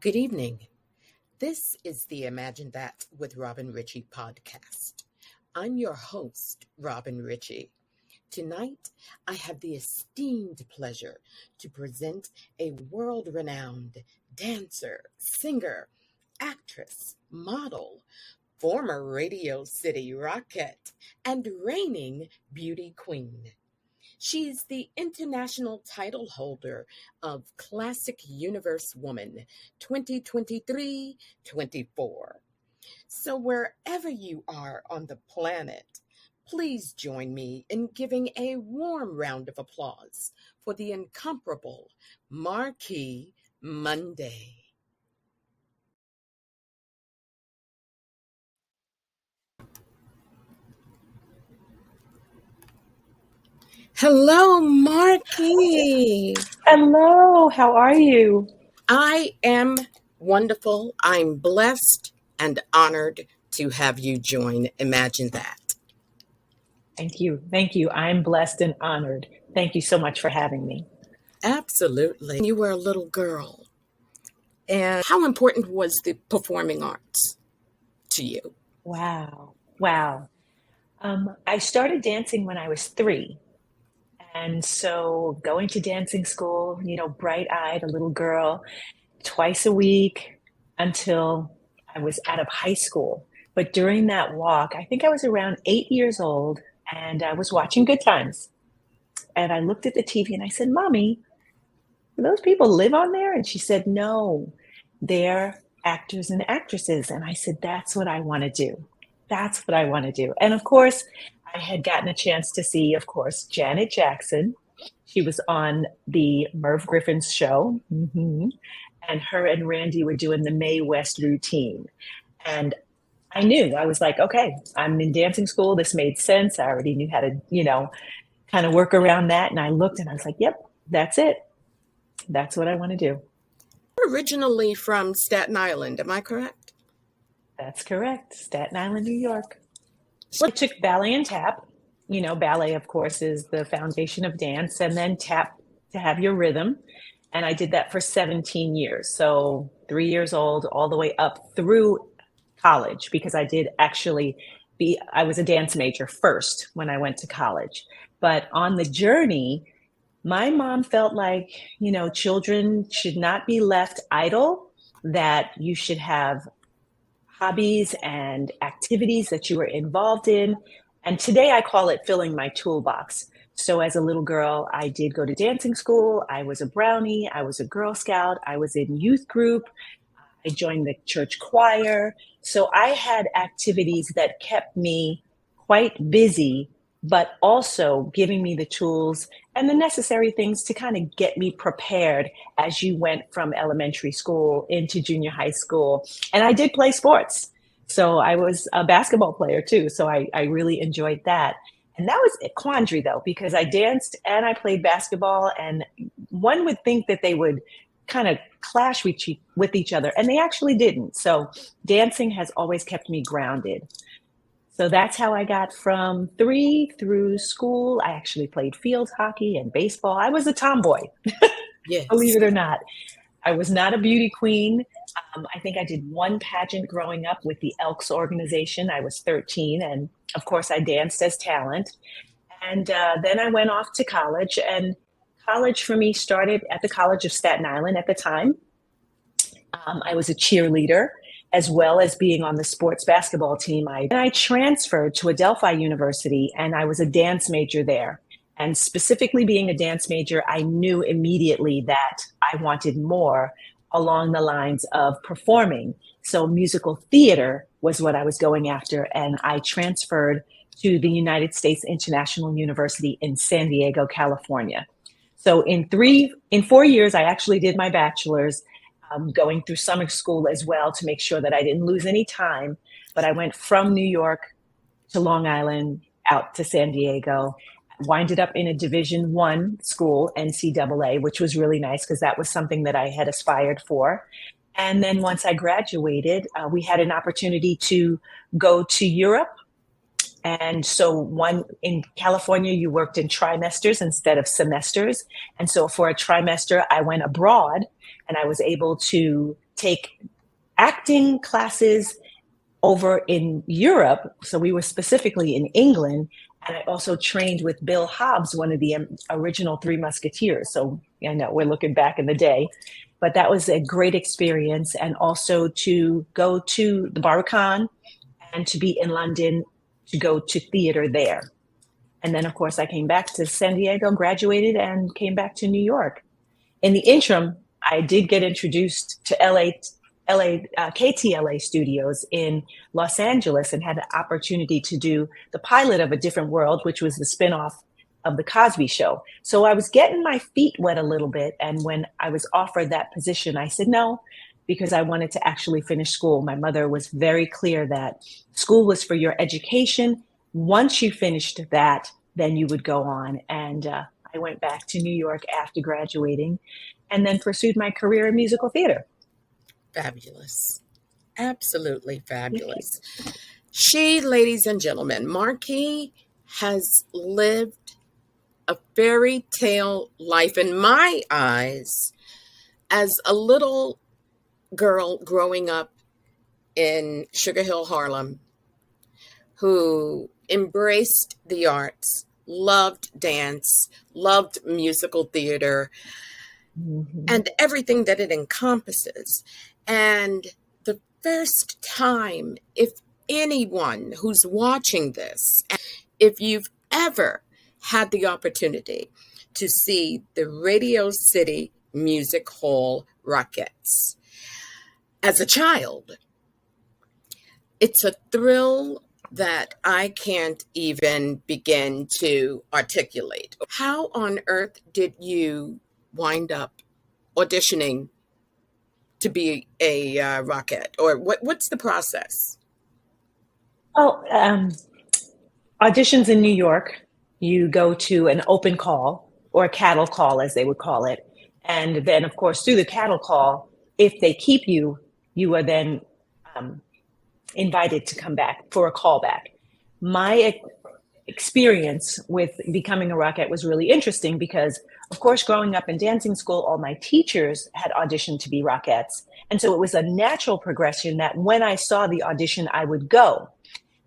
Good evening. This is the Imagine That with Robin Richie podcast. I'm your host, Robin Richie. Tonight, I have the esteemed pleasure to present a world-renowned dancer, singer, actress, model, former Radio City Rockette, and reigning beauty queen. She's the international title holder of Classic Universe Woman 2023-24. So wherever you are on the planet, please join me in giving a warm round of applause for the incomparable MARQUE MUNDAY. Hello, MARQUE. Hello, how are you? I am wonderful. I'm blessed and honored to have you join Imagine That. Thank you. Thank you. I'm blessed and honored. Thank you so much for having me. Absolutely. You were a little girl. And how important was the performing arts to you? Wow. Wow. I started dancing when I was 3. And so going to dancing school, bright-eyed, a little girl, twice a week until I was out of high school. But during that walk, I think I was around 8 years old and I was watching Good Times. And I looked at the TV and I said, Mommy, do those people live on there? And she said, no, they're actors and actresses. And I said, that's what I want to do. That's what I want to do. And of course, I had gotten a chance to see, of course, Janet Jackson. She was on the Merv Griffin's show. And her and Randy were doing the Mae West routine. And I knew, I was like, okay, I'm in dancing school. This made sense. I already knew how to, kind of work around that. And I looked and I was like, yep, that's it. That's what I want to do. You're originally from Staten Island, am I correct? That's correct. Staten Island, New York. So I took ballet and tap. Ballet, of course, is the foundation of dance, and then tap to have your rhythm. And I did that for 17 years. So 3 years old, all the way up through college, because I did actually I was a dance major first when I went to college. But on the journey, my mom felt like, children should not be left idle, that you should have hobbies and activities that you were involved in. And today I call it filling my toolbox. So as a little girl, I did go to dancing school. I was a brownie. I was a Girl Scout. I was in youth group. I joined the church choir. So I had activities that kept me quite busy, but also giving me the tools and the necessary things to kind of get me prepared as you went from elementary school into junior high school. And I did play sports. So I was a basketball player too. So I really enjoyed that. And that was a quandary though, because I danced and I played basketball, and one would think that they would kind of clash with each other, and they actually didn't. So dancing has always kept me grounded. So that's how I got from 3 through school. I actually played field hockey and baseball. I was a tomboy, Yes. Believe it or not. I was not a beauty queen. I think I did one pageant growing up with the Elks organization. I was 13, and of course I danced as talent. And then I went off to college, and college for me started at the College of Staten Island at the time. I was a cheerleader, as well as being on the sports basketball team. I transferred to Adelphi University, and I was a dance major there. And specifically being a dance major, I knew immediately that I wanted more along the lines of performing. So musical theater was what I was going after. And I transferred to the United States International University in San Diego, California. So in 4 years, I actually did my bachelor's, going through summer school as well to make sure that I didn't lose any time. But I went from New York to Long Island, out to San Diego, winded up in a Division I school, NCAA, which was really nice because that was something that I had aspired for. And then once I graduated, we had an opportunity to go to Europe. And so in California, you worked in trimesters instead of semesters. And so for a trimester, I went abroad. and I was able to take acting classes over in Europe. So we were specifically in England. And I also trained with Bill Hobbs, one of the original Three Musketeers. So I know we're looking back in the day, but that was a great experience. And also to go to the Barbican and to be in London, to go to theater there. And then, of course, I came back to San Diego, graduated, and came back to New York. In the interim, I did get introduced to KTLA studios in Los Angeles and had the opportunity to do the pilot of A Different World, which was the spinoff of The Cosby Show. So I was getting my feet wet a little bit. And when I was offered that position, I said no, because I wanted to actually finish school. My mother was very clear that school was for your education. Once you finished that, then you would go on. And I went back to New York after graduating and then pursued my career in musical theater. Fabulous. Absolutely fabulous. She, ladies and gentlemen, MARQUE has lived a fairy tale life in my eyes as a little girl growing up in Sugar Hill, Harlem, who embraced the arts, loved dance, loved musical theater, and everything that it encompasses. And the first time, if anyone who's watching this, if you've ever had the opportunity to see the Radio City Music Hall Rockettes as a child, it's a thrill that I can't even begin to articulate. How on earth did you wind up auditioning to be a Rockette, or what's the process? Oh, auditions in New York, you go to an open call or a cattle call, as they would call it. And then, of course, through the cattle call, if they keep you, you are then invited to come back for a callback. My experience with becoming a Rockette was really interesting because, of course, growing up in dancing school, all my teachers had auditioned to be Rockettes. And so it was a natural progression that when I saw the audition, I would go.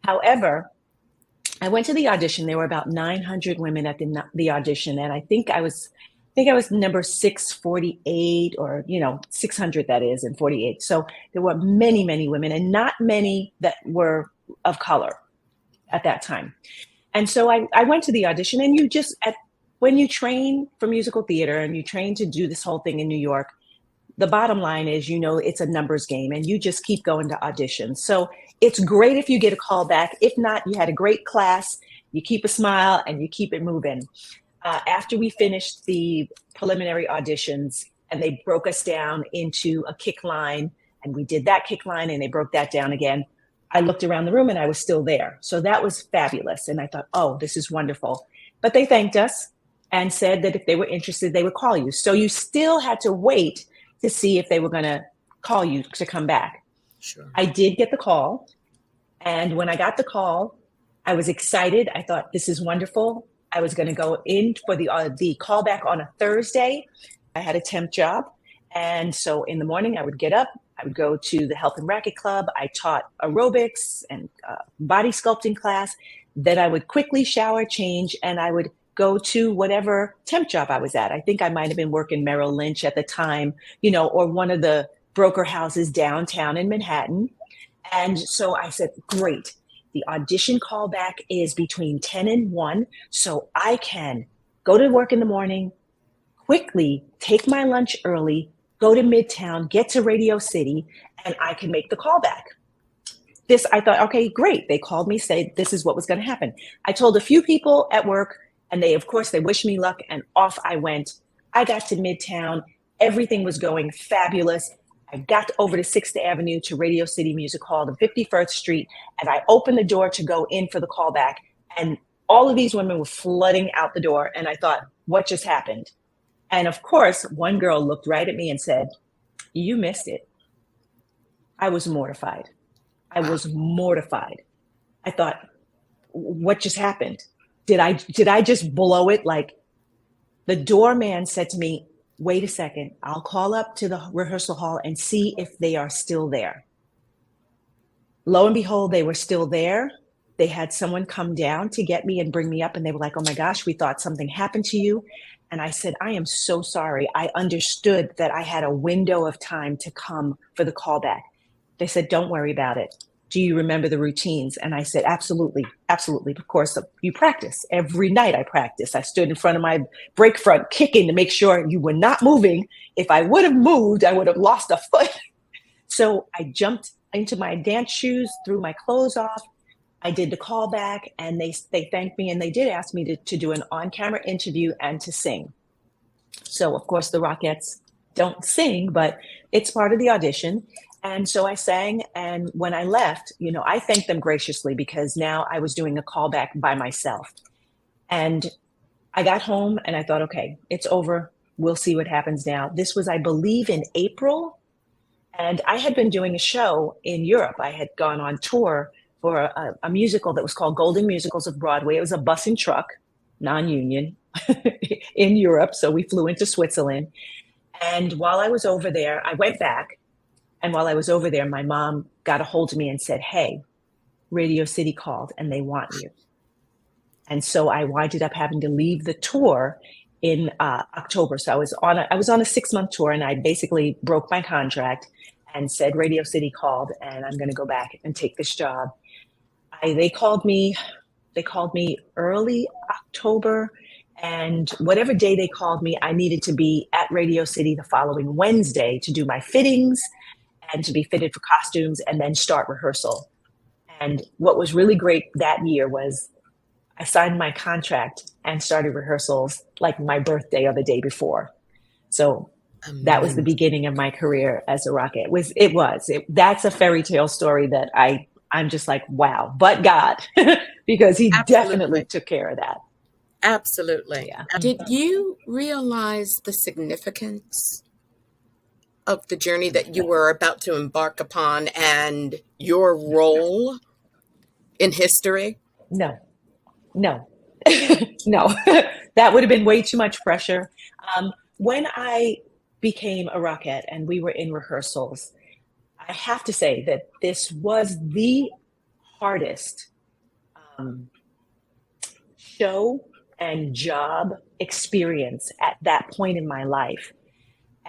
However, I went to the audition. There were about 900 women at the audition. And I think I was number 648, or, 600, that is, and 48. So there were many, many women, and not many that were of color at that time. And so I went to the audition, and when you train for musical theater and you train to do this whole thing in New York, the bottom line is, it's a numbers game, and you just keep going to auditions. So it's great if you get a call back. If not, you had a great class, you keep a smile and you keep it moving. After we finished the preliminary auditions and they broke us down into a kick line, and we did that kick line and they broke that down again, I looked around the room and I was still there. So that was fabulous. And I thought, oh, this is wonderful. But they thanked us and said that if they were interested, they would call you. So you still had to wait to see if they were going to call you to come back. Sure. I did get the call. And when I got the call, I was excited. I thought, this is wonderful. I was going to go in for the callback on a Thursday. I had a temp job. And so in the morning, I would get up. I would go to the Health and Racket Club. I taught aerobics and body sculpting class. Then I would quickly shower, change, and I would go to whatever temp job I was at. I think I might have been working Merrill Lynch at the time, or one of the broker houses downtown in Manhattan. And so I said, great. The audition callback is between 10 and 1. So I can go to work in the morning, quickly take my lunch early, go to Midtown, get to Radio City, and I can make the callback. I thought, okay, great. They called me, said this is what was going to happen. I told a few people at work, and they wished me luck, and off I went. I got to Midtown. Everything was going fabulous. I got over to 6th Avenue to Radio City Music Hall, to 51st Street, and I opened the door to go in for the callback, and all of these women were flooding out the door, and I thought, what just happened? And of course, one girl looked right at me and said, you missed it. I was mortified. I thought, what just happened? Did I just blow it? Like, the doorman said to me, wait a second, I'll call up to the rehearsal hall and see if they are still there. Lo and behold, they were still there. They had someone come down to get me and bring me up, and they were like, oh my gosh, we thought something happened to you. And I said, I am so sorry. I understood that I had a window of time to come for the callback. They said, don't worry about it. Do you remember the routines? And I said, absolutely, absolutely. Of course, you practice. Every night I practice. I stood in front of my break front kicking to make sure you were not moving. If I would have moved, I would have lost a foot. So I jumped into my dance shoes, threw my clothes off. I did the callback, and they thanked me, and they did ask me to do an on-camera interview and to sing. So of course the Rockettes don't sing, but it's part of the audition. And so I sang, and when I left, I thanked them graciously because now I was doing a callback by myself. And I got home and I thought, okay, it's over. We'll see what happens now. This was, I believe, in April. And I had been doing a show in Europe. I had gone on tour for a musical that was called Golden Musicals of Broadway. It was a bus and truck, non-union, in Europe. So we flew into Switzerland. And while I was over there, I went back. And while I was over there, my mom got a hold of me and said, hey, Radio City called and they want you. And so I winded up having to leave the tour in October. So I was on a 6-month tour, and I basically broke my contract and said, Radio City called and I'm going to go back and take this job. They called me early October, and whatever day they called me, I needed to be at Radio City the following Wednesday to do my fittings and to be fitted for costumes and then start rehearsal. And what was really great that year was I signed my contract and started rehearsals like my birthday or the day before. So that was the beginning of my career as a Rockette. That's a fairy tale story that I'm just like, wow, but God, because he definitely took care of that. Absolutely. Yeah. Did you realize the significance of the journey that you were about to embark upon and your role in history? No. No. That would have been way too much pressure. When I became a Rockette and we were in rehearsals, I have to say that this was the hardest show and job experience at that point in my life.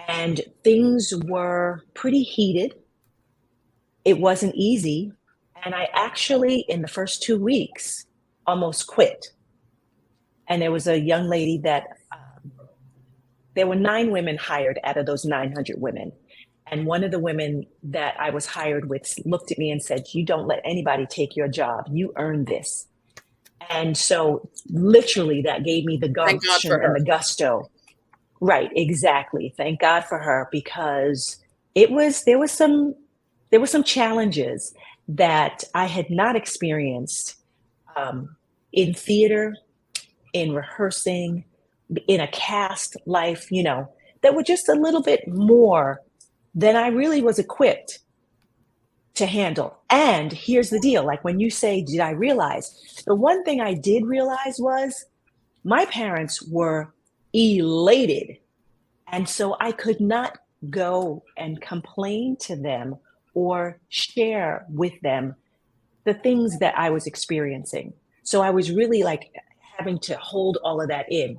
And things were pretty heated. It wasn't easy. And I actually, in the first 2 weeks, almost quit. And there was a young lady that, there were 9 women hired out of those 900 women. And one of the women that I was hired with looked at me and said, you don't let anybody take your job. You earned this. And so literally that gave me the gumption and the gusto. Right, exactly. Thank God for her, because there was some challenges that I had not experienced in theater, in rehearsing, in a cast life, that were just a little bit more than I really was equipped to handle. And here's the deal. Like when you say, did I realize? The one thing I did realize was my parents were elated. And so I could not go and complain to them or share with them the things that I was experiencing. So I was really like having to hold all of that in.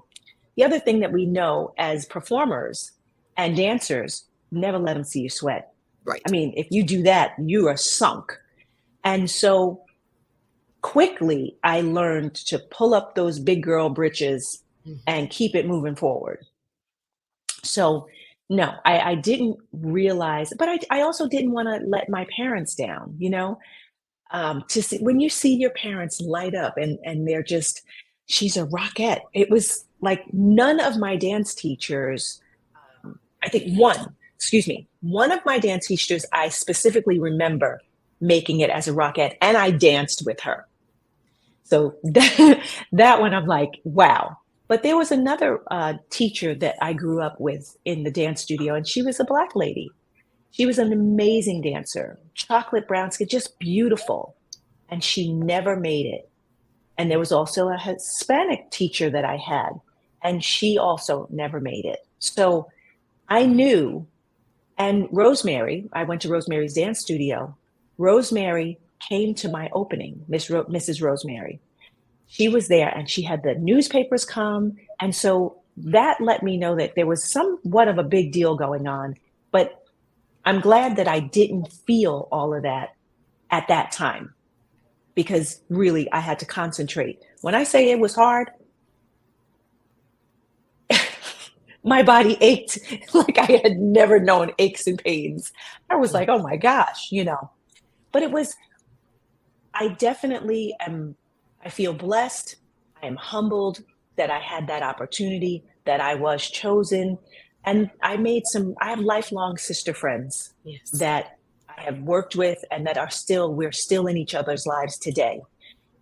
The other thing that we know as performers and dancers, never let them see you sweat. Right. I mean, if you do that, you are sunk. And so quickly I learned to pull up those big girl britches and keep it moving forward. So no, I didn't realize, but I also didn't want to let my parents down, to see, when you see your parents light up and they're just, she's a Rockette. It was like none of my dance teachers, I think one of my dance teachers, I specifically remember making it as a Rockette, and I danced with her. So that one I'm like, wow. But there was another teacher that I grew up with in the dance studio, and she was a Black lady. She was an amazing dancer, chocolate brown skin, just beautiful. And she never made it. And there was also a Hispanic teacher that I had, and she also never made it. So I knew, and Rosemary, I went to Rosemary's dance studio. Rosemary came to my opening, Mrs. Rosemary. She was there and she had the newspapers come. And so that let me know that there was somewhat of a big deal going on. But I'm glad that I didn't feel all of that at that time, because really I had to concentrate. When I say it was hard, my body ached like I had never known aches and pains. I was Yeah. like, oh my gosh, but I definitely I feel blessed. I am humbled that I had that opportunity, that I was chosen. And I have lifelong sister friends Yes. that I have worked with and that we're still in each other's lives today.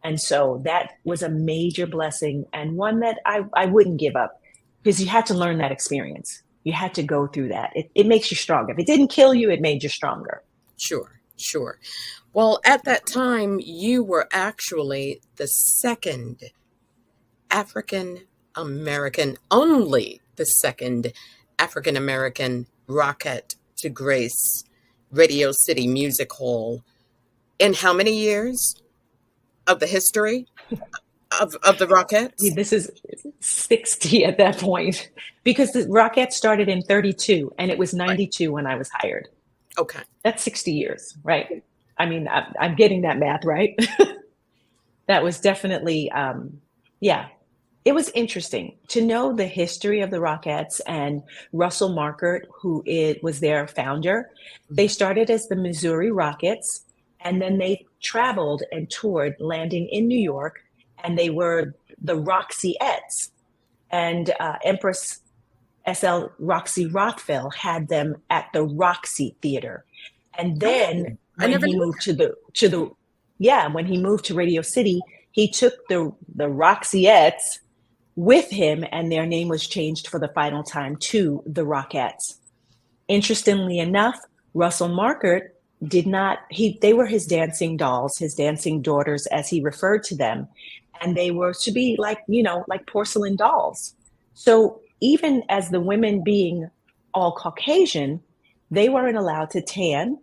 And so that was a major blessing, and one that I wouldn't give up, because you had to learn that experience. You had to go through that. It makes you stronger. If it didn't kill you, it made you stronger. Sure, sure. Well, at that time, you were actually the second African American, only the second African American Rockette to grace Radio City Music Hall in how many years of the history of the Rockettes? This is 60 at that point, because the Rockette started in 32 and it was Right. 92 when I was hired. Okay. That's 60 years, right? I mean, I'm getting that math right. That was definitely, yeah, it was interesting to know the history of the Rockettes and Russell Marquette, was their founder. They started as the Missouri Rockets, and then they traveled and toured, landing in New York, and they were the Roxyettes. And Empress SL Roxy Rothwell had them at the Roxy Theater. And then Oh, I never knew that. when he moved to Radio City, he took the Roxyettes with him, and their name was changed for the final time to the Rockettes. Interestingly enough, Russell Marquette they were his dancing dolls, his dancing daughters, as he referred to them. And they were to be like porcelain dolls. So even as the women being all Caucasian, they weren't allowed to tan,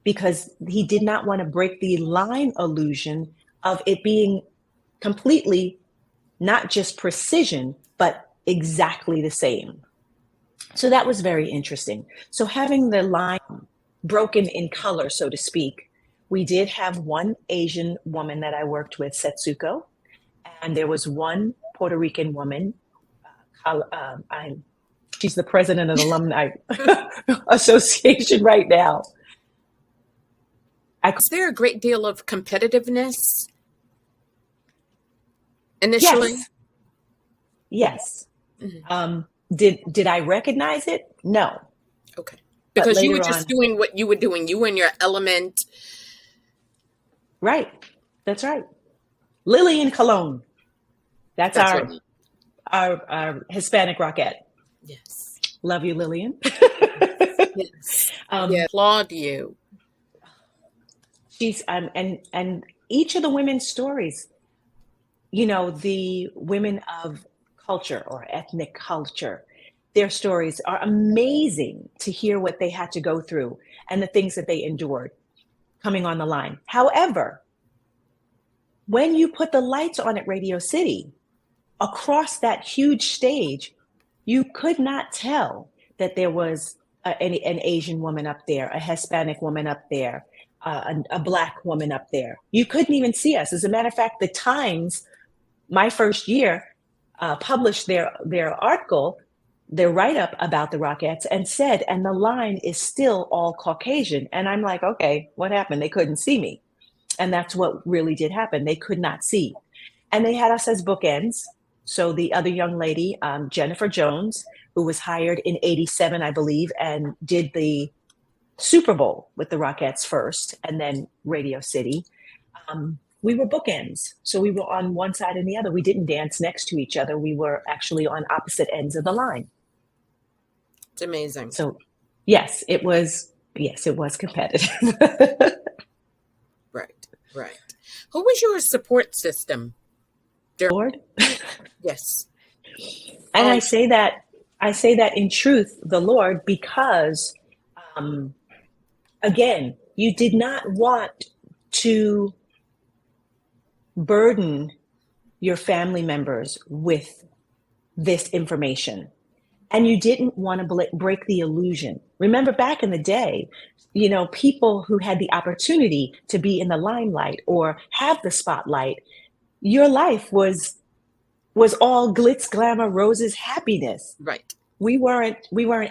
because he did not want to break the line illusion of it being completely not just precision, but exactly the same. So that was very interesting. So having the line broken in color, so to speak, we did have one Asian woman that I worked with, Setsuko, and there was one Puerto Rican woman. She's the president of the Alumni Association right now. Is there a great deal of competitiveness initially? Yes. Mhm. Did I recognize it? No. Okay. But Because you were later just on, doing what you were doing. You were in your element. right. That's right. Lillian Colon. That's right. our Hispanic Rockette. Yes. Love you, Lillian. Yes. Yeah. Applaud you. She's and each of the women's stories, the women of culture or ethnic culture, their stories are amazing to hear what they had to go through and the things that they endured coming on the line. However, when you put the lights on at Radio City, across that huge stage, you could not tell that there was an Asian woman up there, a Hispanic woman up there, a Black woman up there. You couldn't even see us. As a matter of fact, the Times, my first year, published their article, their write-up about the Rockettes, and said, and the line is still all Caucasian. And I'm like, okay, what happened? They couldn't see me. And that's what really did happen. They could not see. And they had us as bookends. So the other young lady, Jennifer Jones, who was hired in '87, I believe, and did the Super Bowl with the Rockettes first, and then Radio City. We were bookends. So we were on one side and the other. We didn't dance next to each other. We were actually on opposite ends of the line. It's amazing. So yes, it was competitive. Right. Who was your support system? Lord. Yes. And I say that I say that in truth, the Lord, because again, you did not want to burden your family members with this information. And you didn't want to break the illusion. Remember back in the day, people who had the opportunity to be in the limelight or have the spotlight, your life was all glitz, glamour, roses, happiness. Right. We weren't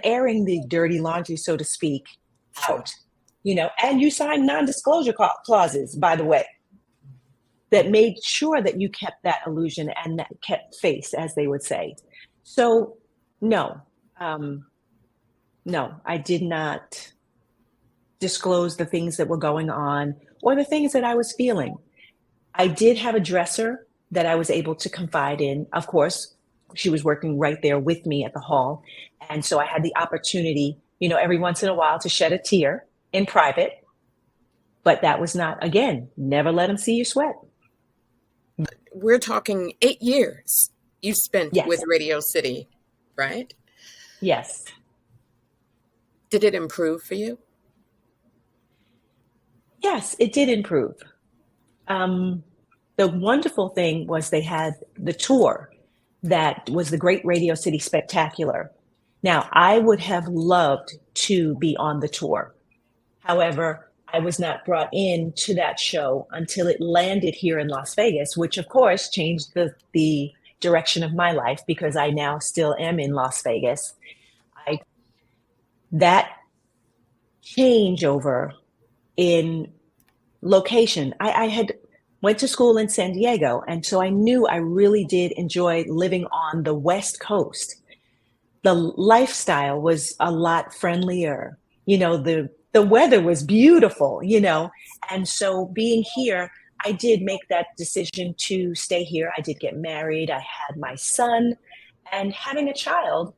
airing the dirty laundry, so to speak, out. And you signed non-disclosure clauses, by the way, that made sure that you kept that illusion and that kept face, as they would say. So no, I did not disclose the things that were going on or the things that I was feeling. I did have a dresser that I was able to confide in. Of course, she was working right there with me at the hall. And so I had the opportunity, every once in a while to shed a tear in private. But that was not, again, never let them see you sweat. We're talking 8 years you spent with Radio City, right? Yes. Did it improve for you? Yes, it did improve. The wonderful thing was they had the tour that was the Great Radio City Spectacular. Now, I would have loved to be on the tour. However, I was not brought in to that show until it landed here in Las Vegas, which of course changed the direction of my life because I now still am in Las Vegas. That changeover in location, I had went to school in San Diego, and so I knew I really did enjoy living on the West Coast. The lifestyle was a lot friendlier. The weather was beautiful, and so being here, I did make that decision to stay here. I did get married. I had my son, and having a child,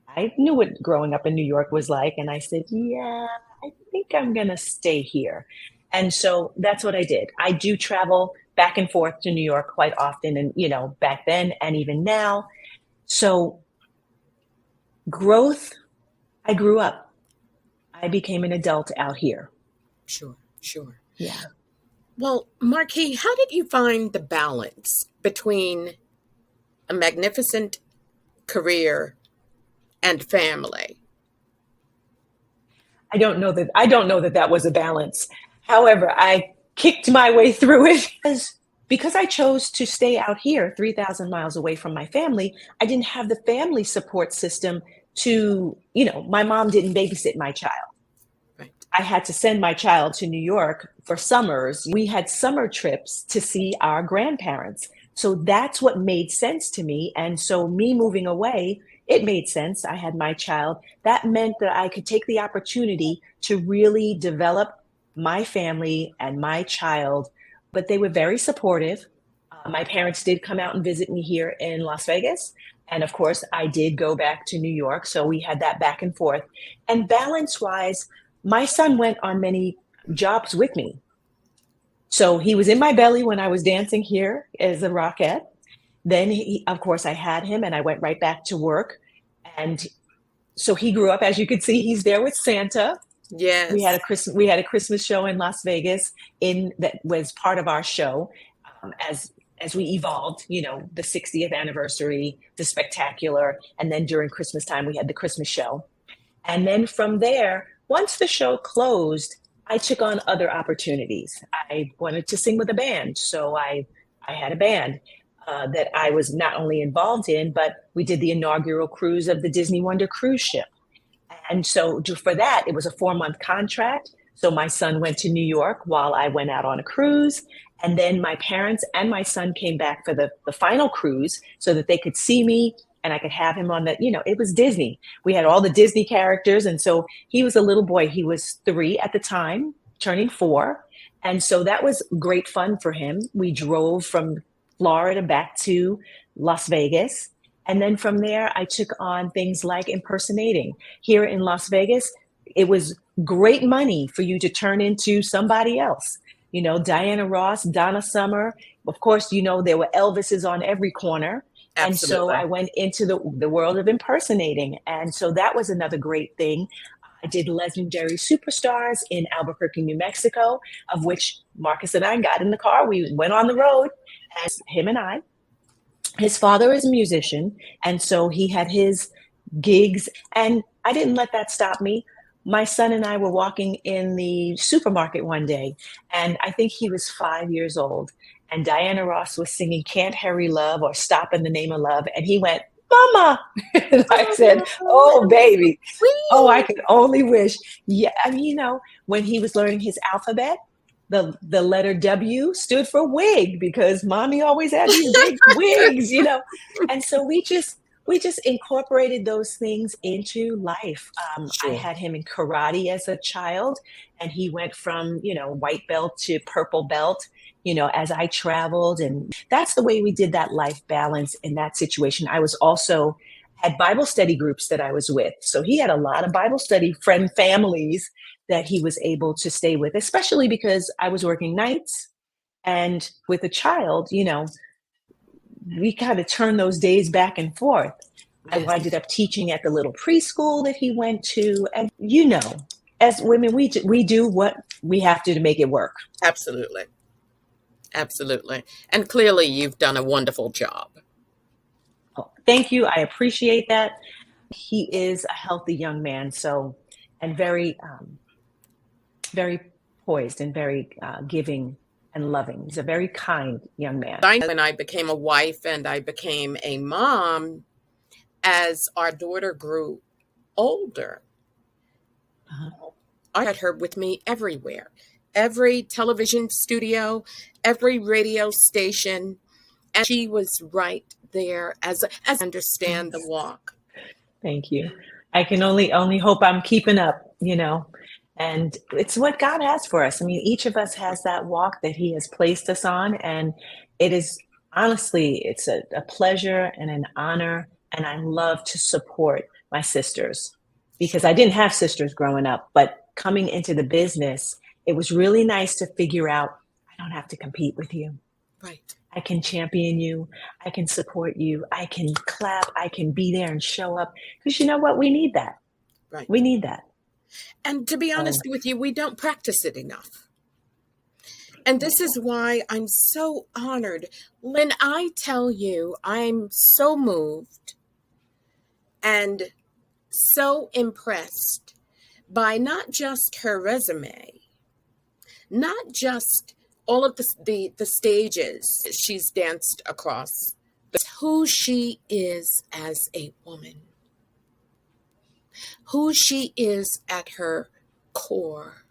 I knew what growing up in New York was like. And I said, yeah, I think I'm going to stay here. And so that's what I did. I do travel back and forth to New York quite often. And, back then and even now. So growth, I grew up. I became an adult out here. Sure. Yeah. Well, Marquis, how did you find the balance between a magnificent career and family? I don't know that was a balance. However, I kicked my way through it because I chose to stay out here 3,000 miles away from my family. I didn't have the family support system to, my mom didn't babysit my child. Right. I had to send my child to New York for summers. We had summer trips to see our grandparents. So that's what made sense to me. And so me moving away, it made sense. I had my child. That meant that I could take the opportunity to really develop my family and my child, but they were very supportive. My parents did come out and visit me here in Las Vegas. And of course, I did go back to New York. So we had that back and forth. And balance-wise, my son went on many jobs with me. So he was in my belly when I was dancing here as a Rockette. Then, of course, I had him and I went right back to work. And so he grew up, as you could see, he's there with Santa. Yes. We had a Christmas show in Las Vegas that was part of our show as we evolved, the 60th anniversary, the spectacular. And then during Christmas time, we had the Christmas show. And then from there, once the show closed, I took on other opportunities. I wanted to sing with a band. So I had a band that I was not only involved in, but we did the inaugural cruise of the Disney Wonder cruise ship. And so for that, it was a 4-month contract. So my son went to New York while I went out on a cruise. And then my parents and my son came back for the final cruise so that they could see me and I could have him on it was Disney. We had all the Disney characters. And so he was a little boy. He was 3 at the time, turning 4. And so that was great fun for him. We drove from Florida back to Las Vegas. And then from there, I took on things like impersonating. Here in Las Vegas, it was great money for you to turn into somebody else. Diana Ross, Donna Summer. Of course, there were Elvises on every corner. And so Absolutely. I went into the world of impersonating. And so that was another great thing. I did Legendary Superstars in Albuquerque, New Mexico, of which Marcus and I got in the car. We went on the road, and him and I. His father is a musician, and so he had his gigs, and I didn't let that stop me. My son and I were walking in the supermarket one day, and I think he was 5 years old, and Diana Ross was singing Can't Hurry Love or Stop in the Name of Love, and he went, Mama. And I said, Oh, oh, baby. Oh, I sweet. could only wish. Yeah, I mean, when he was learning his alphabet, the letter W stood for wig because mommy always had these big wigs. And so we just incorporated those things into life. I Sure. had him in karate as a child, and he went from white belt to purple belt. As I traveled, and that's the way we did that life balance in that situation. I was also had Bible study groups that I was with, so he had a lot of Bible study friend families that he was able to stay with, especially because I was working nights and with a child, we kind of turned those days back and forth. I Yes. ended up teaching at the little preschool that he went to. And, as women, we do what we have to make it work. Absolutely. Absolutely. And clearly you've done a wonderful job. Oh, thank you. I appreciate that. He is a healthy young man, and very, very poised and very giving and loving. He's a very kind young man. When I became a wife and I became a mom, as our daughter grew older, I had her with me everywhere. Every television studio, every radio station, and she was right there as I understand the walk. Thank you. I can only hope I'm keeping up, and it's what God has for us. I mean, each of us has that walk that He has placed us on, and it is honestly, it's a pleasure and an honor, and I love to support my sisters because I didn't have sisters growing up, but coming into the business, it was really nice to figure out I don't have to compete with you. Right. I can champion you. I can support you. I can clap. I can be there and show up. Because you know what? We need that. Right. We need that. And to be honest with you, we don't practice it enough. And this is why I'm so honored. When I tell you I'm so moved and so impressed by not just her resume, not just all of the stages she's danced across, but who she is as a woman, who she is at her core.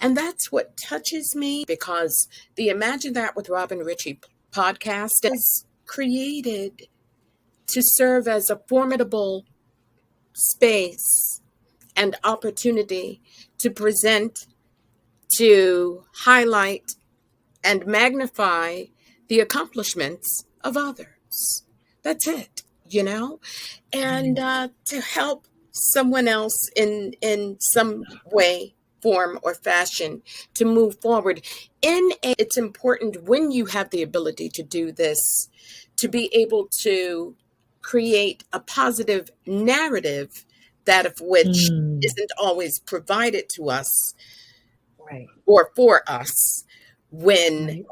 And that's what touches me, because the Imagine That with Robin Richie podcast is created to serve as a formidable space and opportunity to present, to highlight, and magnify the accomplishments of others. That's it, and to help someone else in some way, form, or fashion to move forward. It's important when you have the ability to do this, to be able to create a positive narrative, that of which isn't always provided to us, right, or for us, when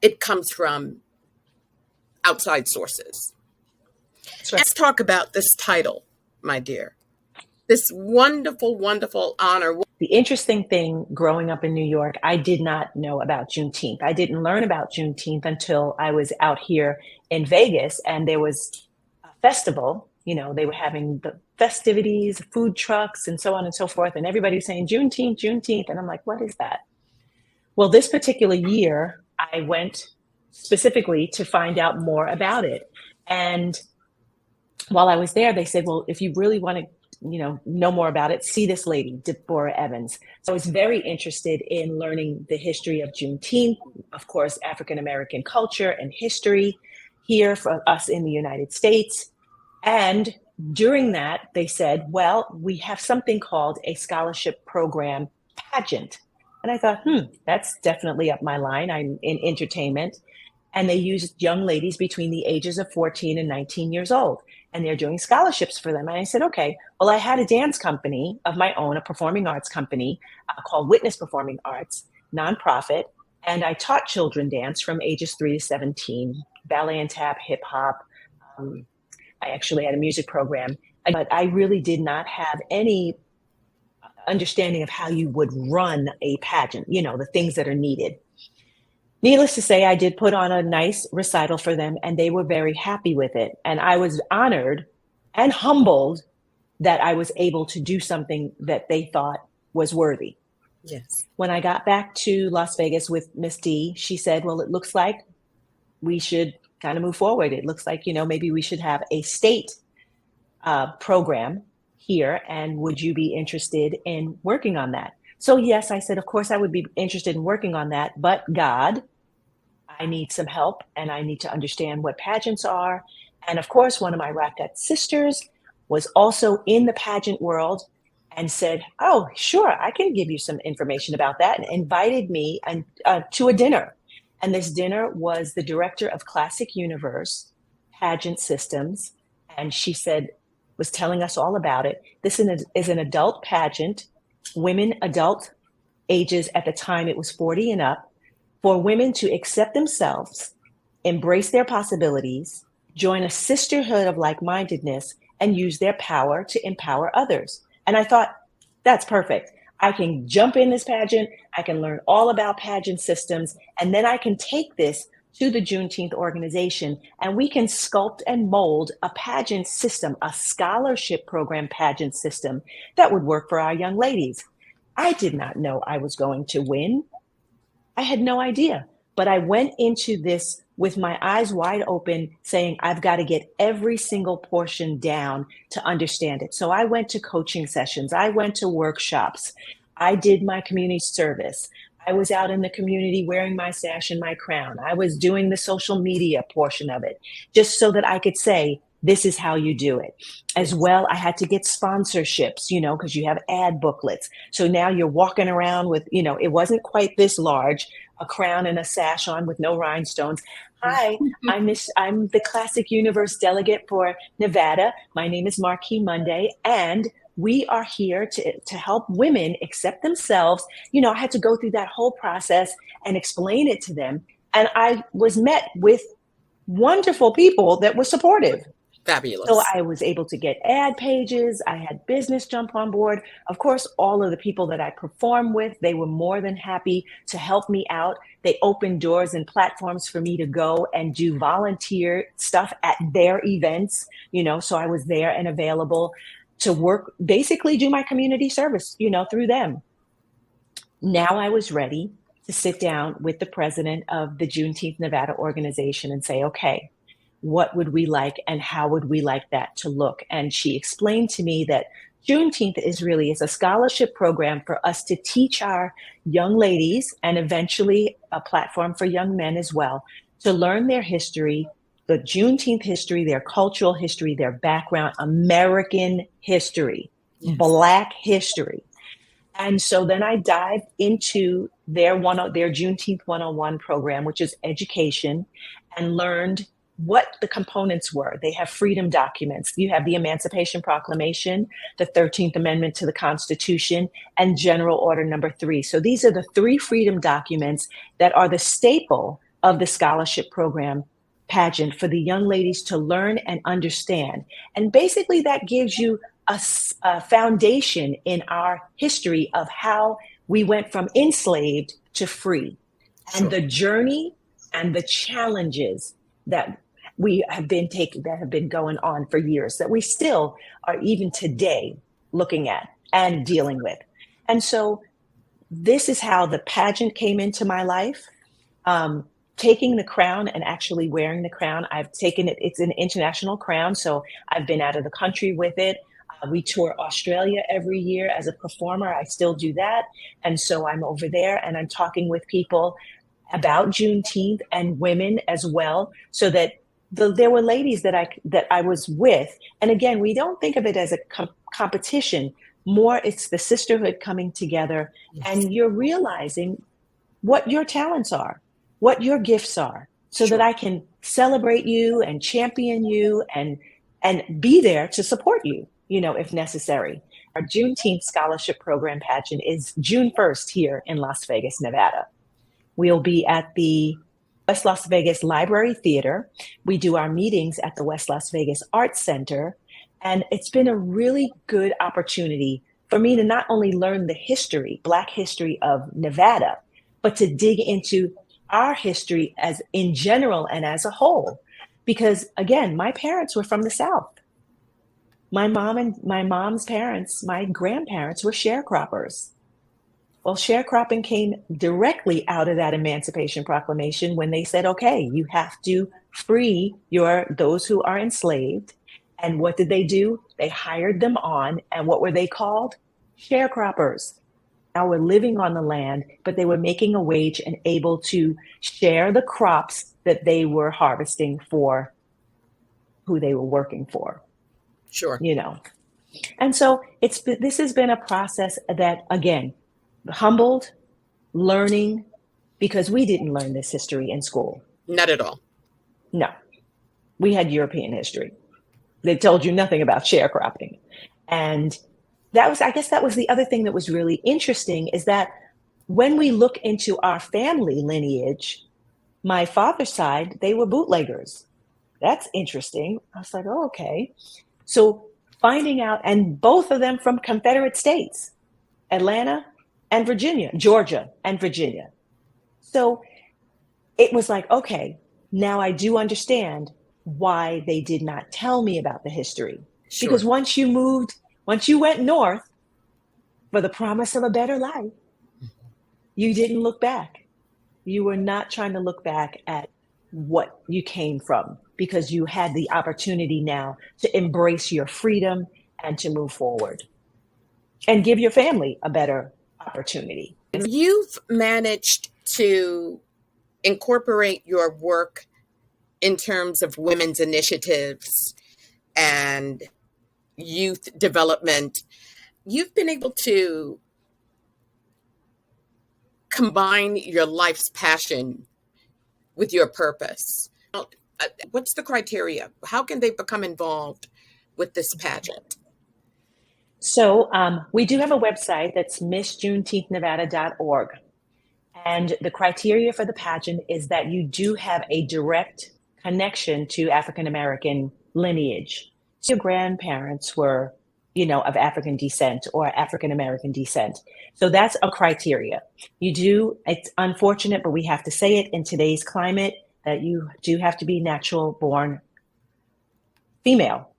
it comes from outside sources. That's right. Let's talk about this title, my dear. This wonderful, wonderful honor. The interesting thing growing up in New York, I did not know about Juneteenth. I didn't learn about Juneteenth until I was out here in Vegas, and there was a festival. They were having the festivities, food trucks, and so on and so forth. And everybody was saying Juneteenth, Juneteenth. And I'm like, what is that? Well, this particular year, I went specifically to find out more about it. And while I was there, they said, well, if you really want to know more about it, see this lady, Deborah Evans. So I was very interested in learning the history of Juneteenth, of course, African-American culture and history here for us in the United States. And during that, they said, well, we have something called a scholarship program pageant. And I thought, that's definitely up my line. I'm in entertainment. and they used young ladies between the ages of 14 and 19 years old. And they're doing scholarships for them. And I said, okay, well, I had a dance company of my own, a performing arts company called Witness Performing Arts, nonprofit. And I taught children dance from ages 3 to 17, ballet and tap, hip hop. I actually had a music program, but I really did not have any understanding of how you would run a pageant, the things that are needed. Needless to say, I did put on a nice recital for them, and they were very happy with it. And I was honored and humbled that I was able to do something that they thought was worthy. Yes. When I got back to Las Vegas with Miss D, she said, well, it looks like we should kind of move forward. It looks like, maybe we should have a state program here. And would you be interested in working on that? So yes, I said, of course I would be interested in working on that, but God, I need some help and I need to understand what pageants are. And of course, one of my Rockette sisters was also in the pageant world and said, oh, sure, I can give you some information about that, and invited me to a dinner. And this dinner was the director of Classic Universe Pageant Systems. And she said, was telling us all about it. This is an adult pageant, women adult ages at the time, it was 40 and up, for women to accept themselves, embrace their possibilities, join a sisterhood of like-mindedness, and use their power to empower others. And I thought, that's perfect. I can jump in this pageant, I can learn all about pageant systems, and then I can take this to the Juneteenth organization, and we can sculpt and mold a pageant system, a scholarship program pageant system that would work for our young ladies. I did not know I was going to win. I had no idea, but I went into this with my eyes wide open, saying, I've got to get every single portion down to understand it. So I went to coaching sessions. I went to workshops. I did my community service. I was out in the community wearing my sash and my crown. I was doing the social media portion of it, just so that I could say, this is how you do it. As well, I had to get sponsorships, because you have ad booklets. So now you're walking around with, it wasn't quite this large, a crown and a sash on with no rhinestones. Hi, I'm the Classic Universe delegate for Nevada. My name is MARQUE MUNDAY, and we are here to help women accept themselves. I had to go through that whole process and explain it to them. And I was met with wonderful people that were supportive. Fabulous. So I was able to get ad pages. I had business jump on board. Of course, all of the people that I perform with, they were more than happy to help me out. They opened doors and platforms for me to go and do volunteer stuff at their events, so I was there and available to work, basically do my community service, through them. Now I was ready to sit down with the president of the Juneteenth Nevada organization and say, okay, what would we like and how would we like that to look? And she explained to me that Juneteenth is a scholarship program for us to teach our young ladies, and eventually a platform for young men as well, to learn their history, the Juneteenth history, their cultural history, their background, American history, yes. Black history. And so then I dived into their Juneteenth 101 program, which is education, and learned what the components were. They have freedom documents. You have the Emancipation Proclamation, the 13th Amendment to the Constitution, and General Order Number 3. So these are the 3 freedom documents that are the staple of the scholarship program pageant for the young ladies to learn and understand. And basically that gives you a foundation in our history of how we went from enslaved to free, and the journey and the challenges that we have been going on for years, that we still are even today looking at and dealing with. And so this is how the pageant came into my life. Taking the crown and actually wearing the crown. I've taken it, it's an international crown, so I've been out of the country with it. We tour Australia every year as a performer. I still do that. And so I'm over there and I'm talking with people about Juneteenth and women as well, so that there were ladies that I was with. And again, we don't think of it as a competition. More, it's the sisterhood coming together, yes. And you're realizing what your talents are, what your gifts are, so that Sure. I can celebrate you and champion you and be there to support you, if necessary. Our Juneteenth Scholarship Program pageant is June 1st here in Las Vegas, Nevada. We'll be at the West Las Vegas Library Theater. We do our meetings at the West Las Vegas Arts Center. And it's been a really good opportunity for me to not only learn the history, Black history of Nevada, but to dig into our history as in general and as a whole. Because again, my parents were from the South. My mom and my mom's parents, my grandparents were sharecroppers. Well, sharecropping came directly out of that Emancipation Proclamation when they said, okay, you have to free those who are enslaved. And what did they do? They hired them on. And what were they called? Sharecroppers. Now we're living on the land, but they were making a wage and able to share the crops that they were harvesting for who they were working for. Sure. And so this has been a process that, again, humbled, learning, because we didn't learn this history in school. Not at all. No, we had European history. They told you nothing about sharecropping. And I guess that was the other thing that was really interesting, is that when we look into our family lineage, my father's side, they were bootleggers. That's interesting. I was like, oh, okay. So finding out, and both of them from Confederate states, Atlanta and Virginia, Georgia and Virginia. So it was like, okay, now I do understand why they did not tell me about the history. Sure. Because once you went north for the promise of a better life, you didn't look back. You were not trying to look back at what you came from, because you had the opportunity now to embrace your freedom and to move forward and give your family a better opportunity. You've managed to incorporate your work in terms of women's initiatives and youth development. You've been able to combine your life's passion with your purpose. What's the criteria? How can they become involved with this pageant? So we do have a website that's missjuneteenthnevada.org. And the criteria for the pageant is that you do have a direct connection to African-American lineage. So your grandparents were, of African descent or African-American descent. So that's a criteria. It's unfortunate, but we have to say it in today's climate, that you do have to be natural born female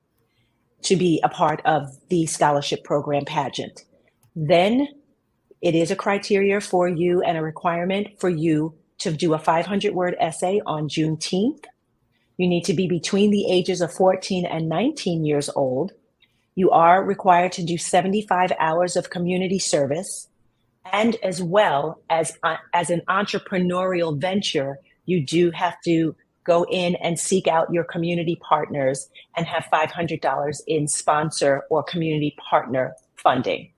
to be a part of the scholarship program pageant. Then it is a criteria for you and a requirement for you to do a 500-word essay on Juneteenth. You need to be between the ages of 14 and 19 years old. You are required to do 75 hours of community service. And as well as an entrepreneurial venture, you do have to go in and seek out your community partners and have $500 in sponsor or community partner funding.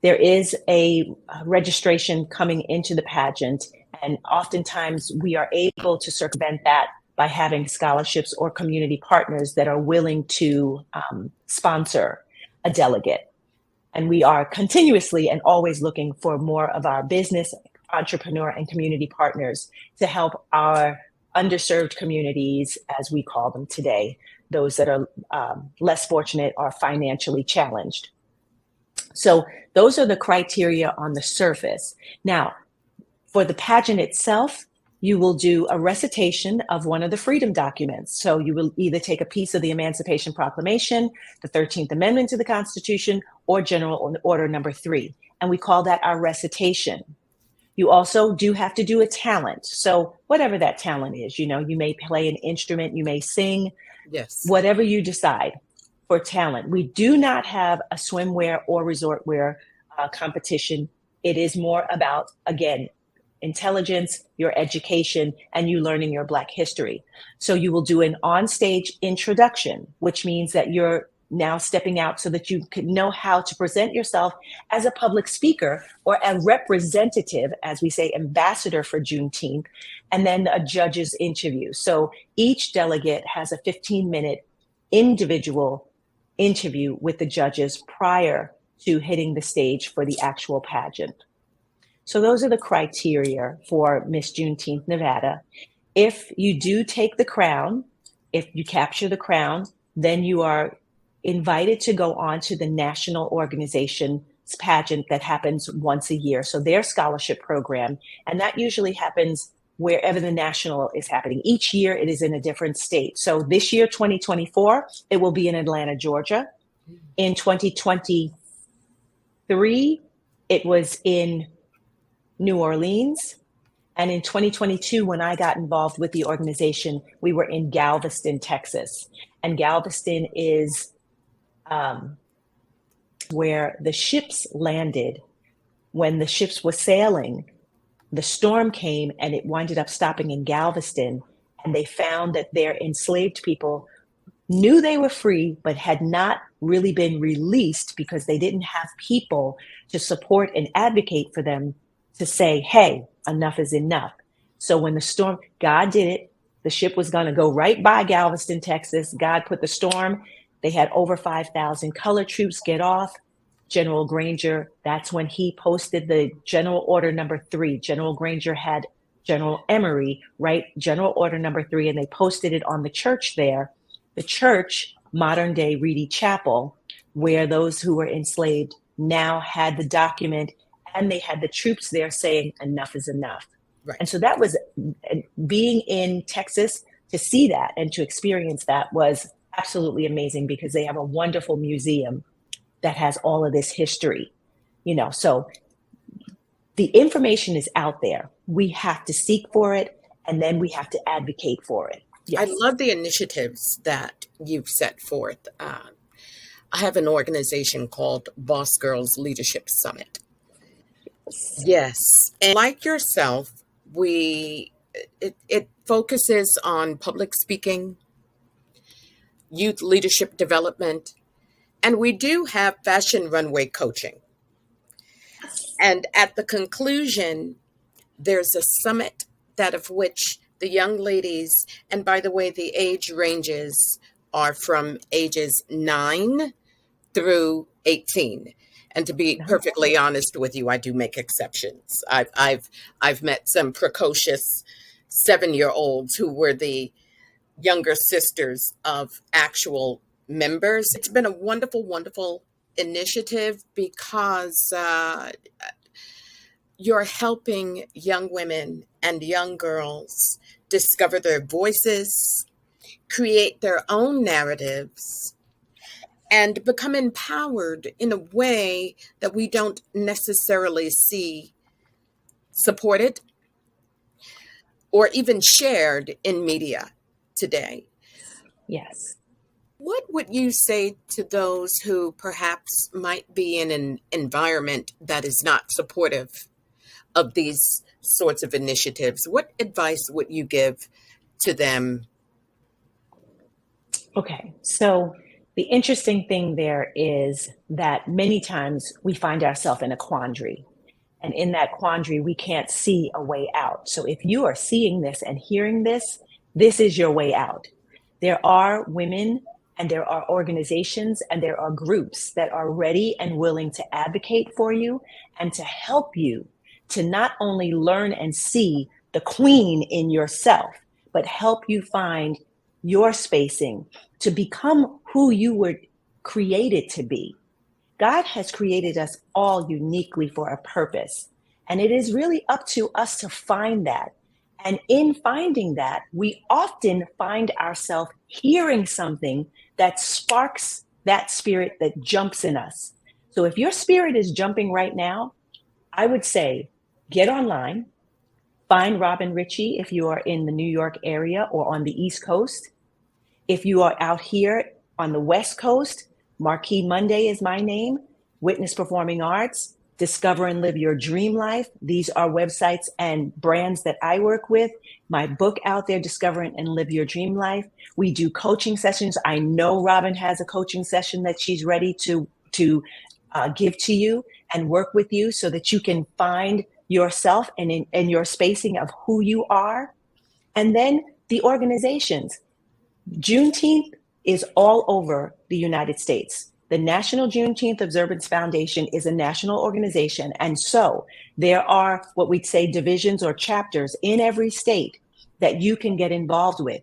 There is a registration coming into the pageant, and oftentimes we are able to circumvent that by having scholarships or community partners that are willing to sponsor a delegate. And we are continuously and always looking for more of our business, entrepreneur, and community partners to help our underserved communities, as we call them today, those that are less fortunate or financially challenged. So those are the criteria on the surface. Now, for the pageant itself, you will do a recitation of one of the freedom documents. So you will either take a piece of the Emancipation Proclamation, the 13th Amendment to the Constitution, or General Order Number 3. And we call that our recitation. You also do have to do a talent. So whatever that talent is, you may play an instrument, you may sing, yes, whatever you decide for talent. We do not have a swimwear or resort wear competition. It is more about, again, intelligence, your education, and you learning your Black history. So you will do an onstage introduction, which means that you're now stepping out so that you can know how to present yourself as a public speaker or a representative, as we say, ambassador for Juneteenth, and then a judge's interview. So each delegate has a 15-minute individual interview with the judges prior to hitting the stage for the actual pageant. So those are the criteria for Miss Juneteenth Nevada. If you do take the crown, if you capture the crown, then you are invited to go on to the national organization's pageant that happens once a year. So their scholarship program, and that usually happens wherever the national is happening. Each year it is in a different state. So this year, 2024, it will be in Atlanta, Georgia. In 2023, it was in New Orleans. And in 2022, when I got involved with the organization, we were in Galveston, Texas. And Galveston is where the ships landed. When the ships were sailing, the storm came and it winded up stopping in Galveston. And they found that their enslaved people knew they were free, but had not really been released because they didn't have people to support and advocate for them to say, hey, enough is enough. So when the storm, God did it. The ship was going to go right by Galveston, Texas. God put the storm. They had over 5,000 colored troops get off. General Granger, that's when he posted the General Order number 3. General Granger had General Emory write General Order number 3, and they posted it on the church there. The church, modern day Reedy Chapel, where those who were enslaved now had the document, and they had the troops there saying enough is enough. Right. And so that was, being in Texas to see that and to experience that was absolutely amazing, because they have a wonderful museum that has all of this history, so the information is out there. We have to seek for it, and then we have to advocate for it. Yes. I love the initiatives that you've set forth. I have an organization called Boss Girls Leadership Summit. Yes. And like yourself, it focuses on public speaking, youth leadership development, and we do have fashion runway coaching. And at the conclusion, there's a summit that of which the young ladies, and by the way, the age ranges are from ages 9 through 18. And to be perfectly honest with you, I do make exceptions. I've met some precocious 7-year-olds who were the younger sisters of actual members. It's been a wonderful, wonderful initiative, because you're helping young women and young girls discover their voices, create their own narratives, and become empowered in a way that we don't necessarily see supported or even shared in media today. Yes. What would you say to those who perhaps might be in an environment that is not supportive of these sorts of initiatives? What advice would you give to them? Okay, so the interesting thing there is that many times we find ourselves in a quandary. And in that quandary, we can't see a way out. So if you are seeing this and hearing this, this is your way out. There are women, and there are organizations, and there are groups that are ready and willing to advocate for you and to help you to not only learn and see the queen in yourself, but help you find your spacing to become who you were created to be. God has created us all uniquely for a purpose, and it is really up to us to find that. And in finding that, we often find ourselves hearing something that sparks that spirit that jumps in us. So if your spirit is jumping right now, I would say, get online, find Robin Richie if you are in the New York area or on the East Coast. If you are out here on the West Coast, MARQUE MUNDAY is my name, Witness Performing Arts, Discover and Live Your Dream Life. These are websites and brands that I work with. my book out there, Discover and Live Your Dream Life. We do coaching sessions. I know Robin has a coaching session that she's ready to give to you and work with you so that you can find yourself and your spacing of who you are. And then the organizations. Juneteenth is all over the United States. The National Juneteenth Observance Foundation is a national organization. And so there are what we'd say divisions or chapters in every state that you can get involved with.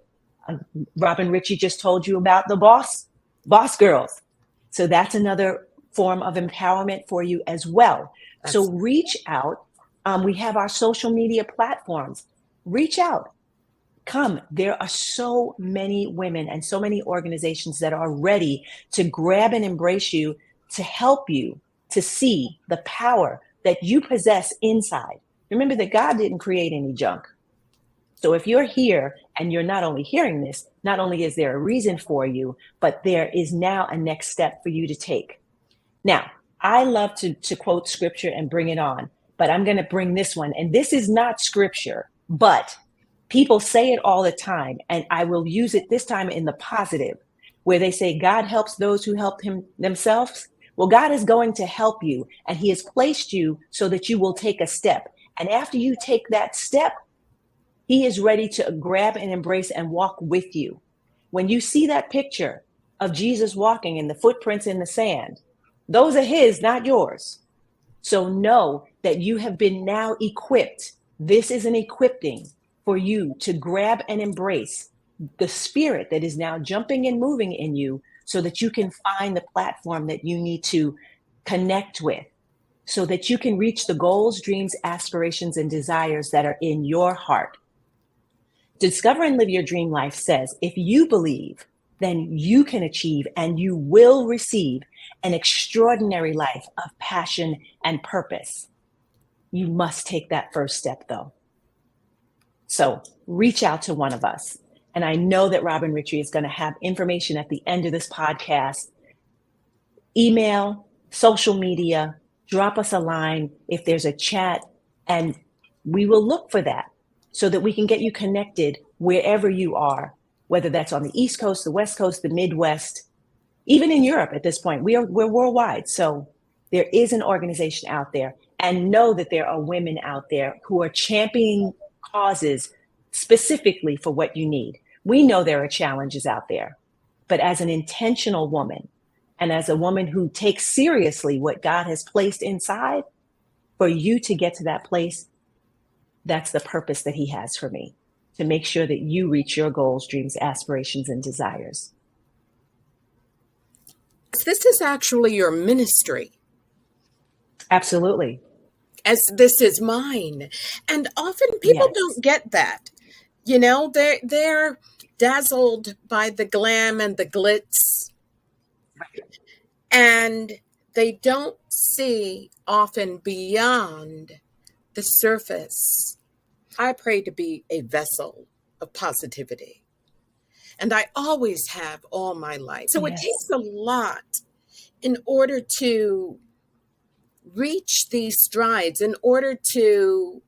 Robin Richie just told you about the boss girls. So that's another form of empowerment for you as well. So reach out. We have our social media platforms. Reach out. Come. There are so many women and so many organizations that are ready to grab and embrace you, to help you to see the power that you possess inside. Remember that God didn't create any junk. So if you're here and you're not only hearing this, not only is there a reason for you, but there is now a next step for you to take. Now, I love to quote scripture and bring it on, but I'm going to bring this one. And this is not scripture, but people say it all the time, and I will use it this time in the positive, where they say, God helps those who help him themselves. Well, God is going to help you, and he has placed you so that you will take a step. And after you take that step, he is ready to grab and embrace and walk with you. When you see that picture of Jesus walking and the footprints in the sand, those are his, not yours. So know that you have been now equipped. This is an equipping for you to grab and embrace the spirit that is now jumping and moving in you so that you can find the platform that you need to connect with so that you can reach the goals, dreams, aspirations, and desires that are in your heart. Discover and Live Your Dream Life says, if you believe, then you can achieve and you will receive an extraordinary life of passion and purpose. You must take that first step, though. So reach out to one of us. And I know that Robin Richie is going to have information at the end of this podcast. Email, social media, drop us a line if there's a chat, and we will look for that so that we can get you connected wherever you are, whether that's on the East Coast, the West Coast, the Midwest, even in Europe at this point. We're worldwide. So there is an organization out there, and know that there are women out there who are championing causes specifically for what you need. We know there are challenges out there, but as an intentional woman and as a woman who takes seriously what God has placed inside, for you to get to that place, that's the purpose that he has for me, to make sure that you reach your goals, dreams, aspirations, and desires. This is actually your ministry. Absolutely. As this is mine. And often people don't get that. You know, they're dazzled by the glam and the glitz. And they don't see often beyond the surface. I pray to be a vessel of positivity. And I always have all my life. So it takes a lot in order to reach these strides, in order to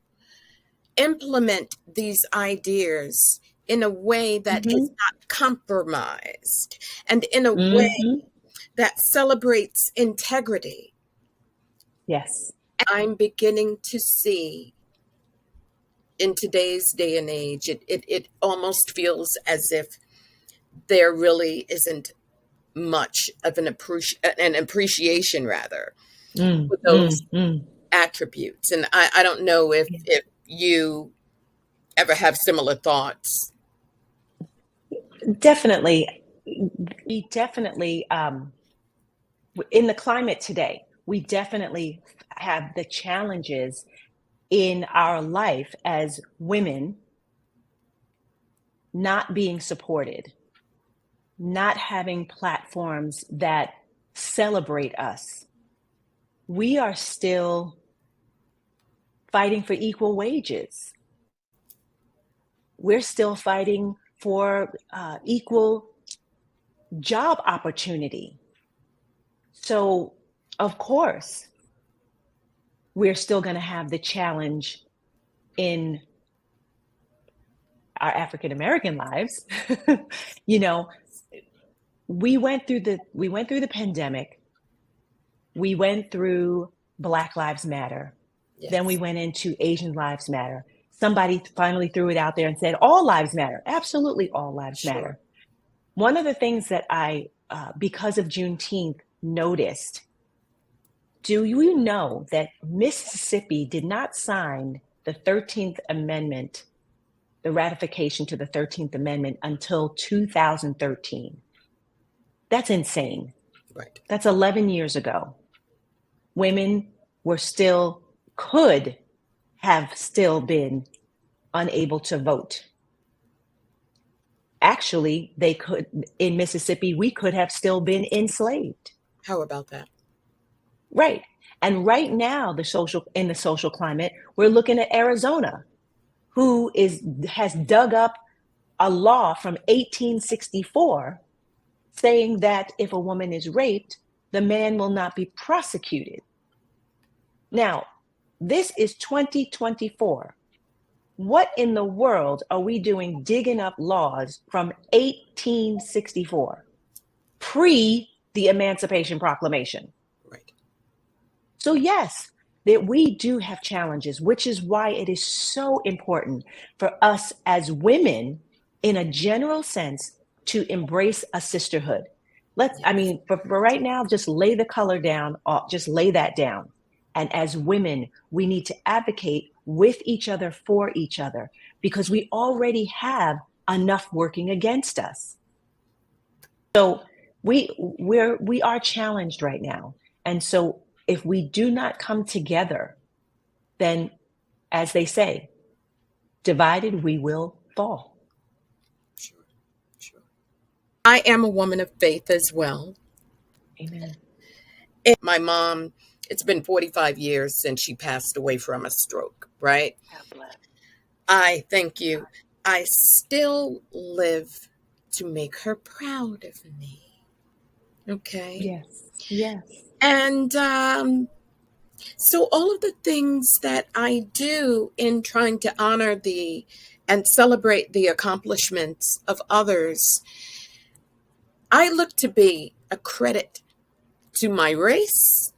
implement these ideas in a way that is not compromised and in a way that celebrates integrity. Yes. I'm beginning to see in today's day and age, it almost feels as if there really isn't much of an appreciation rather for those attributes. And I don't know if you ever have similar thoughts. Definitely. We definitely, in the climate today, we definitely have the challenges in our life as women not being supported, not having platforms that celebrate us. We are still fighting for equal wages. We're still fighting for equal job opportunity. So, of course, we're still going to have the challenge in our African American lives, you know, we went through the pandemic. We went through Black Lives Matter. Yes. Then we went into Asian Lives Matter. Somebody finally threw it out there and said, all lives matter. Absolutely, all lives matter. One of the things that I, because of Juneteenth, noticed, do you know that Mississippi did not sign the 13th Amendment, the ratification to the 13th Amendment, until 2013? That's insane. Right. That's 11 years ago. Women could have still been unable to vote. Actually, they could, in Mississippi, we could have still been enslaved. How about that? Right. And right now, in the social climate, we're looking at Arizona, who has dug up a law from 1864 saying that if a woman is raped, the man will not be prosecuted. Now, this is 2024. What in the world are we doing digging up laws from 1864, pre the Emancipation Proclamation? Right. So yes, that we do have challenges, which is why it is so important for us as women, in a general sense, to embrace a sisterhood. For right now, just lay the color down, just lay that down. And as women, we need to advocate with each other, for each other, because we already have enough working against us. So we are challenged right now. And so if we do not come together, then, as they say, divided we will fall. Sure. I am a woman of faith as well. Amen. And my mom, it's been 45 years since she passed away from a stroke, right? God bless. I thank you. I still live to make her proud of me. Okay? Yes. And so all of the things that I do in trying to honor and celebrate the accomplishments of others, I look to be a credit to my race.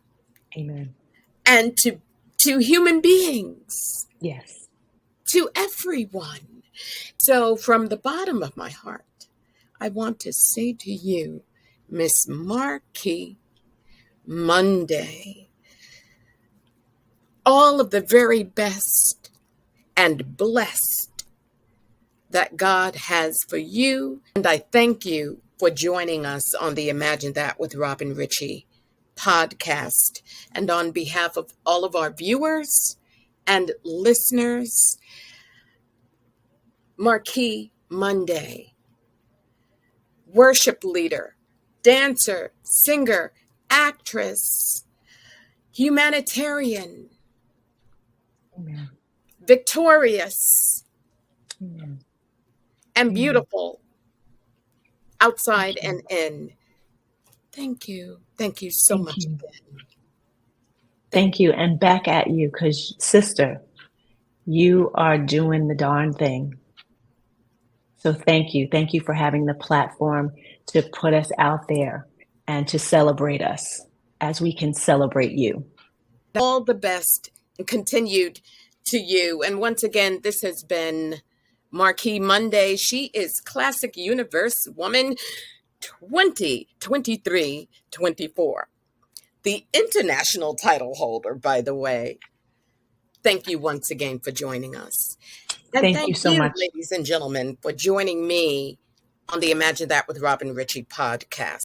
Amen. And to human beings. Yes. To everyone. So from the bottom of my heart, I want to say to you, Miss MARQUE, Munday, all of the very best and blessed that God has for you. And I thank you for joining us on the Imagine That with Robin Richie podcast. And on behalf of all of our viewers and listeners, MARQUE Munday, worship leader, dancer, singer, actress, humanitarian, Amen. Victorious, Amen. and beautiful, outside and in. Thank you. Thank you so much again. Thank you. And back at you, because sister, you are doing the darn thing. So thank you. Thank you for having the platform to put us out there and to celebrate us as we can celebrate you. All the best and continued to you. And once again, this has been MARQUE Munday. She is Classic Universe Woman 2023-24. The international title holder, by the way. Thank you once again for joining us. And thank you so much, ladies and gentlemen, for joining me on the Imagine That with Robin Richie podcast.